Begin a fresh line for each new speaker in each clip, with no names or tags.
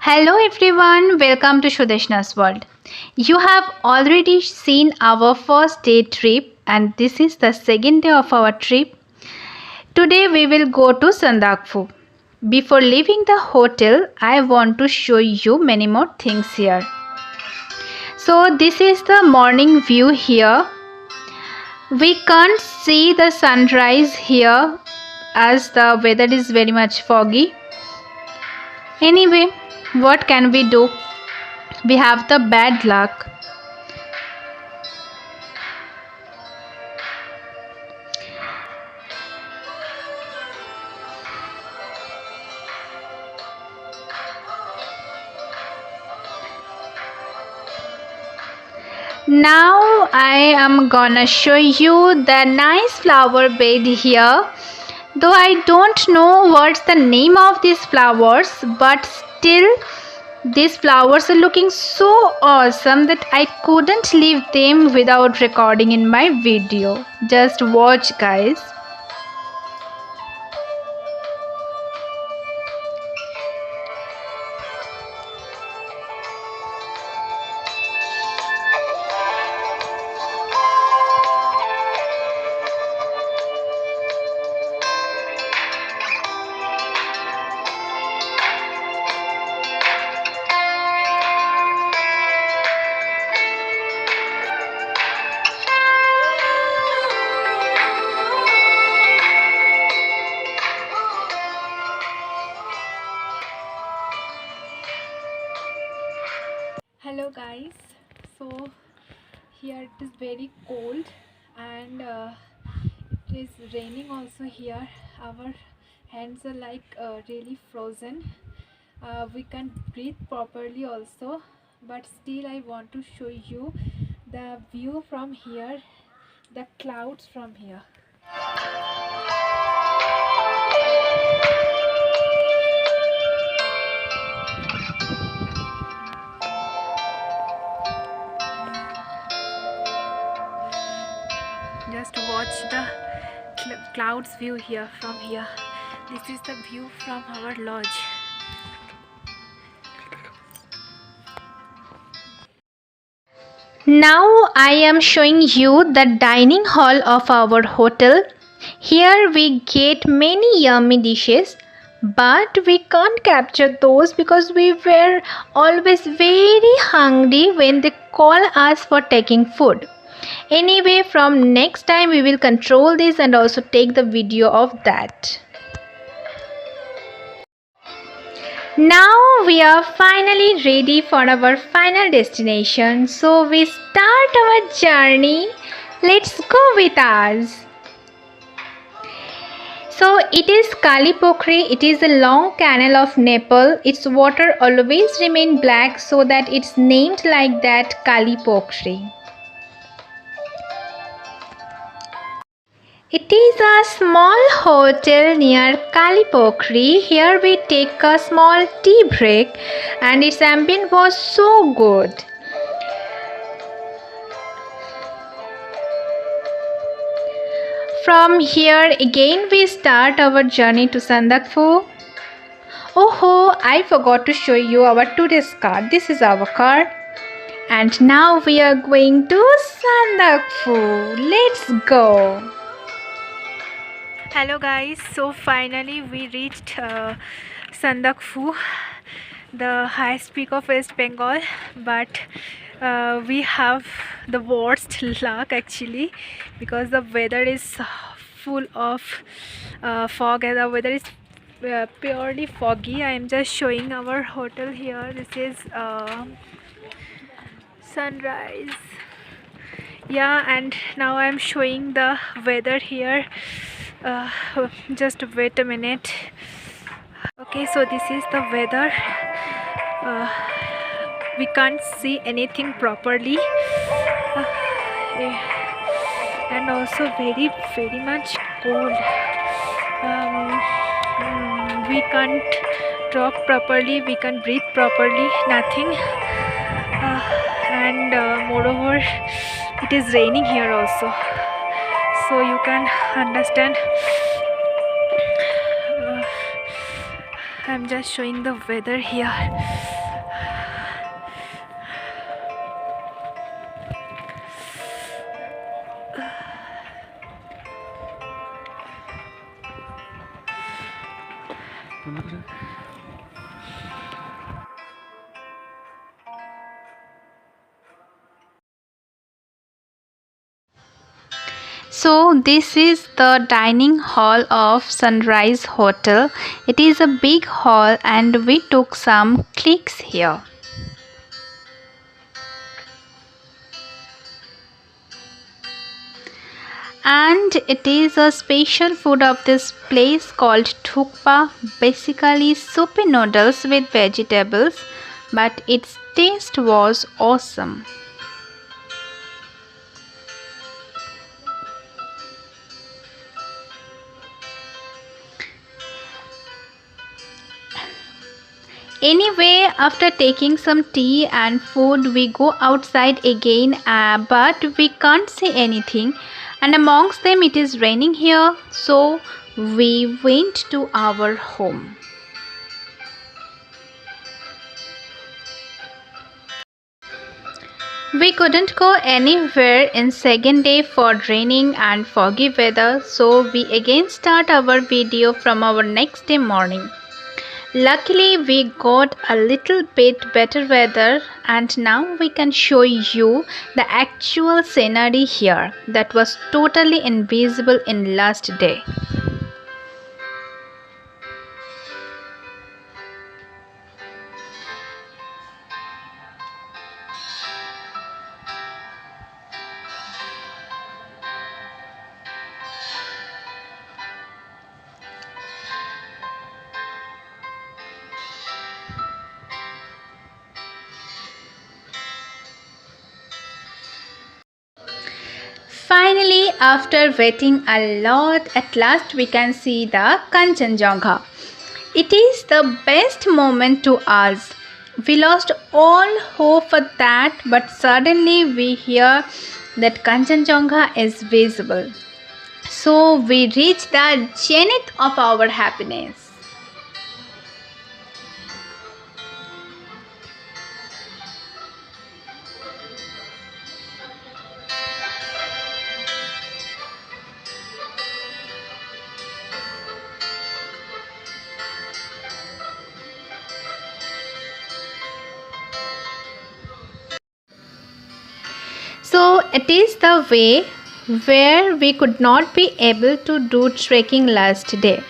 Hello everyone, welcome to Sudeshna's World. You have already seen our first day trip and this is the second day of our trip. Today we will go to Sandakphu. Before leaving the hotel, I want to show you many more things here. So this is the morning view here. We can't see the sunrise here as the weather is very much foggy. Anyway, what can we do? We have the bad luck. Now I am gonna show you the nice flower bed here. Though I don't know what's the name of these flowers, but still these flowers are looking so awesome that I couldn't leave them without recording in my video. Just watch, guys. Hello guys, so here it is very cold and it is raining also here. Our hands are like really frozen. We can't breathe properly also, but still I want to show you the view from here, the clouds from here. Just watch the clouds view here from here. This is the view from our lodge. Now I am showing you the dining hall of our hotel. Here we get many yummy dishes, but we can't capture those because we were always very hungry when they call us for taking food. Anyway, from next time we will control this and also take the video of that. Now we are finally ready for our final destination. So we start our journey. Let's go with us. So it is Kali Pokhri. It is a long canal of Nepal. Its water always remain black, so that it's named like that, Kali Pokhri. It is a small hotel near Kali Pokhri. Here we take a small tea break and its ambient was so good. From here again we start our journey to Sandakphu. Oh, I forgot to show you our tourist card. This is our card. And now we are going to Sandakphu. Let's go. Hello guys, so finally we reached Sandakphu, the highest peak of West Bengal, but we have the worst luck actually because the weather is full of fog and the weather is purely foggy. I am just showing our hotel here. This is sunrise. Yeah, and now I am showing the weather here. Just wait a minute. Okay, so this is the weather. We can't see anything properly, and also very much cold. We can't talk properly, we can't breathe properly, nothing. And moreover it is raining here also, so you can understand I'm just showing the weather here. So this is the dining hall of Sunrise Hotel. It is a big hall and we took some clicks here. And it is a special food of this place called thukpa, basically soupy noodles with vegetables, but its taste was awesome. Anyway, after taking some tea and food, we go outside again, but we can't see anything. And amongst them, it is raining here, so we went to our home. We couldn't go anywhere in second day for raining and foggy weather, so we again start our video from our next day morning. Luckily, we got a little bit better weather and now we can show you the actual scenery here that was totally invisible in last day. Finally, after waiting a lot, at last we can see the Kanchenjunga. It is the best moment to us. We lost all hope for that, but suddenly we hear that Kanchenjunga is visible. So we reach the zenith of our happiness. So it is the way where we could not be able to do trekking last day.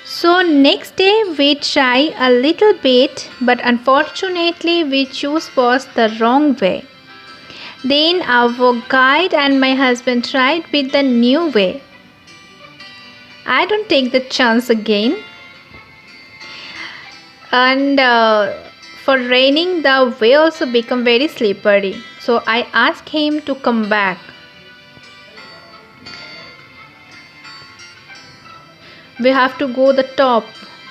So next day we try a little bit, but unfortunately we choose was the wrong way. Then our guide and my husband tried with the new way. I don't take the chance again. And for raining the way also become very slippery. So I asked him to come back. We have to go the top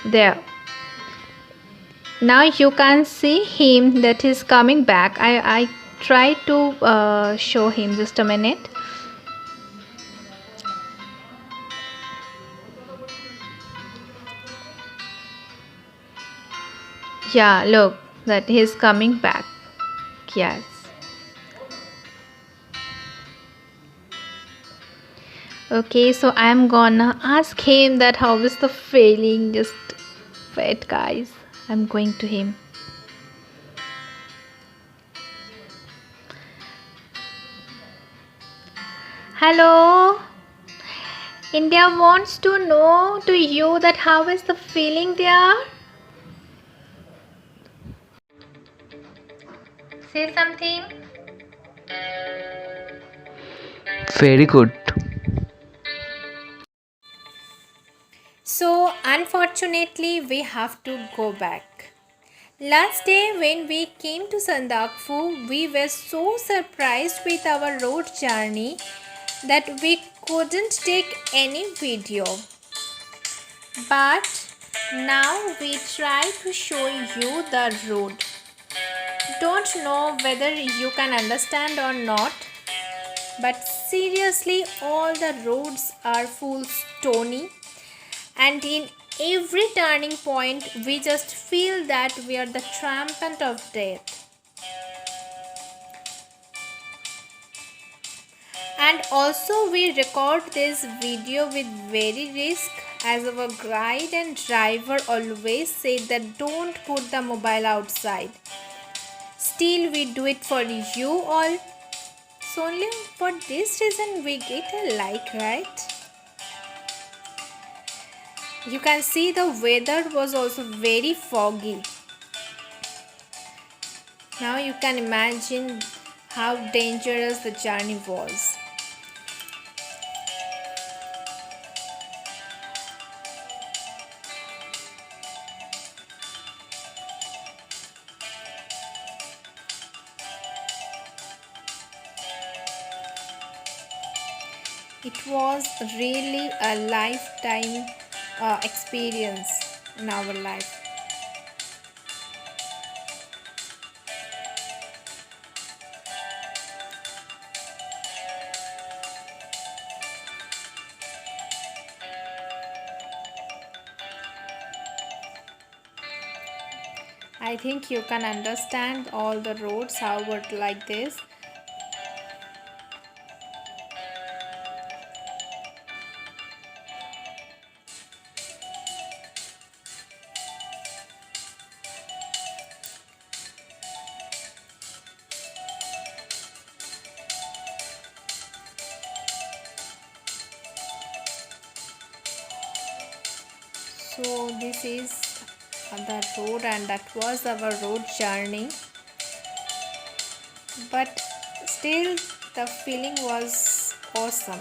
there. Now you can see him that he's coming back. I try to show him just a minute. Yeah, look that he's coming back. Yes. Okay, so I'm gonna ask him that how is the feeling. Just wait, guys. I'm going to him. Hello. India wants to know to you that how is the feeling there. Say something.
Very good.
So, unfortunately, we have to go back. Last day, when we came to Sandakphu, we were so surprised with our road journey that we couldn't take any video. But now we try to show you the road. Don't know whether you can understand or not, but seriously, all the roads are full stony, and in every turning point we just feel that we are the triumphant of death. And also we record this video with very risk, as our guide and driver always said that don't put the mobile outside. Still we do it for you all. So only for this reason we get a like, right? You can see the weather was also very foggy. Now you can imagine how dangerous the journey was. It was really a lifetime experience in our life. I think you can understand all the roads how were like this. So this is the road, and that was our road journey, but still the feeling was awesome.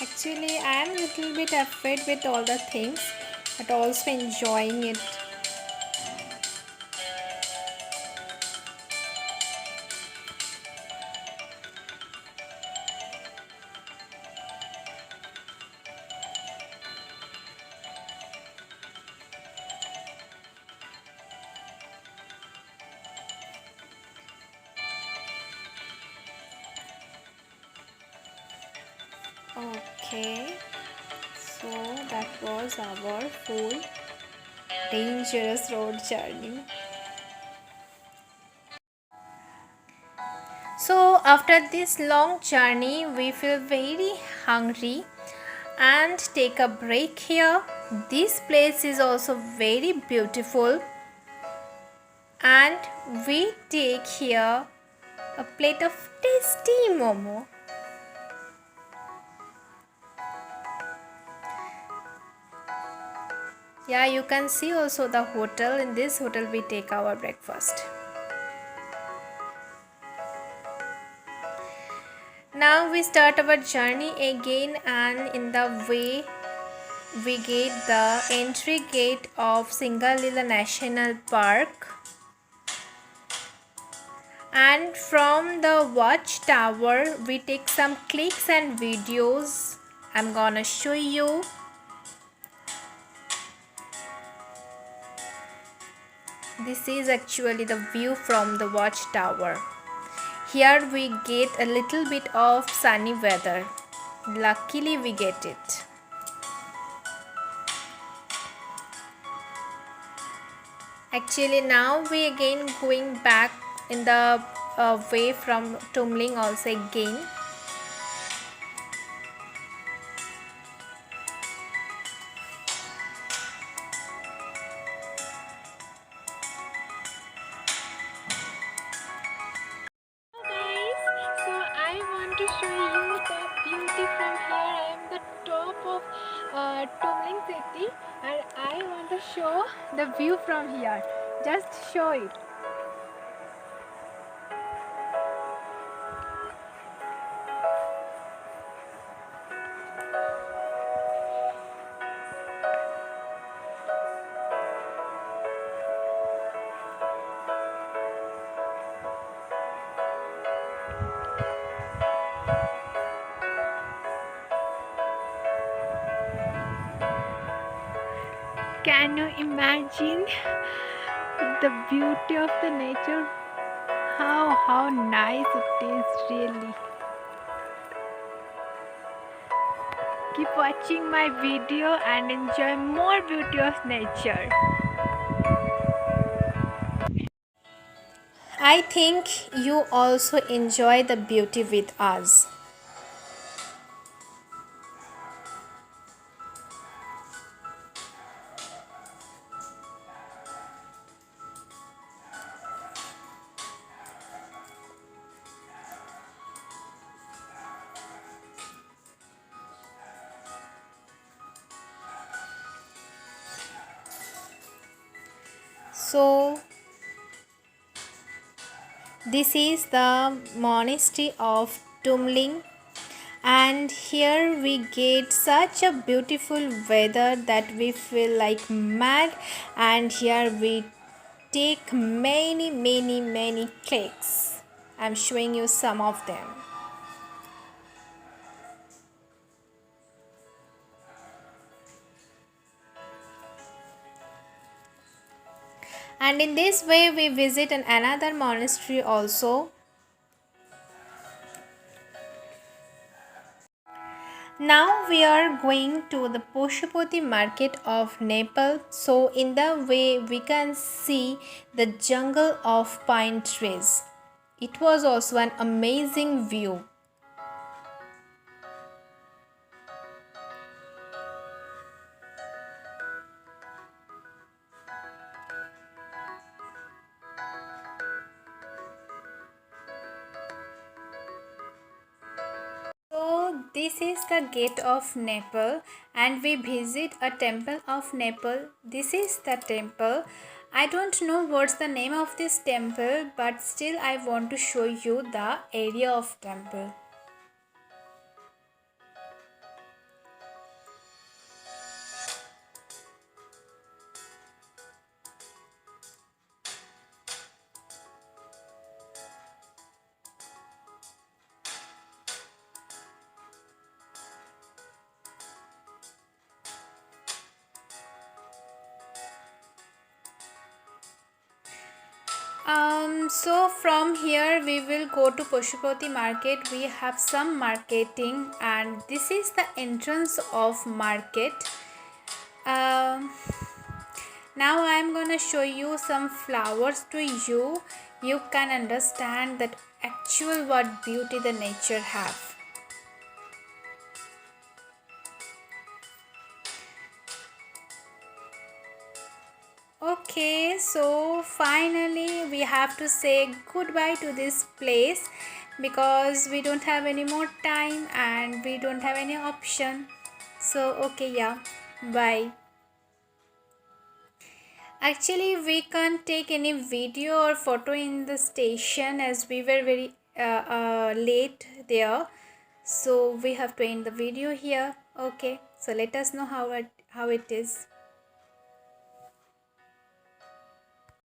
Actually, I am a little bit afraid with all the things, but also enjoying it. Okay, so that was our full dangerous road journey. So after this long journey we feel very hungry and take a break here. This place is also very beautiful, and we take here a plate of tasty momo. Yeah, you can see also the hotel. In this hotel we take our breakfast. Now we start our journey again, and in the way we get the entry gate of Singalila National Park, and from the watchtower we take some clicks and videos. I'm gonna show you. This is actually the view from the watchtower. Here we get a little bit of sunny weather. Luckily we get it. Actually now we again going back in the way from Tumling also again. So I want to show you the beauty from here. I am the top of Tumling city, and I want to show the view from here. Just show it. Can you imagine the beauty of the nature? How nice it is really. Keep watching my video and enjoy more beauty of nature. I think you also enjoy the beauty with us. So this is the monastery of Tumling, and here we get such a beautiful weather that we feel like mad, and here we take many clicks. I'm showing you some of them. And in this way we visit another monastery also. Now we are going to the Pashupati market of Nepal. So in the way we can see the jungle of pine trees. It was also an amazing view. So this is the gate of Nepal, and we visit a temple of Nepal. This is the temple. I don't know what's the name of this temple, but still I want to show you the area of temple. So from here we will go to Pashupati market. We have some marketing, and this is the entrance of market. Um, Now I am gonna show you some flowers to you. You can understand that actual what beauty the nature have. Okay, so finally we have to say goodbye to this place because we don't have any more time and we don't have any option. So okay, yeah, bye. Actually, we can't take any video or photo in the station as we were very late there. So we have to end the video here. Okay, so let us know how it is.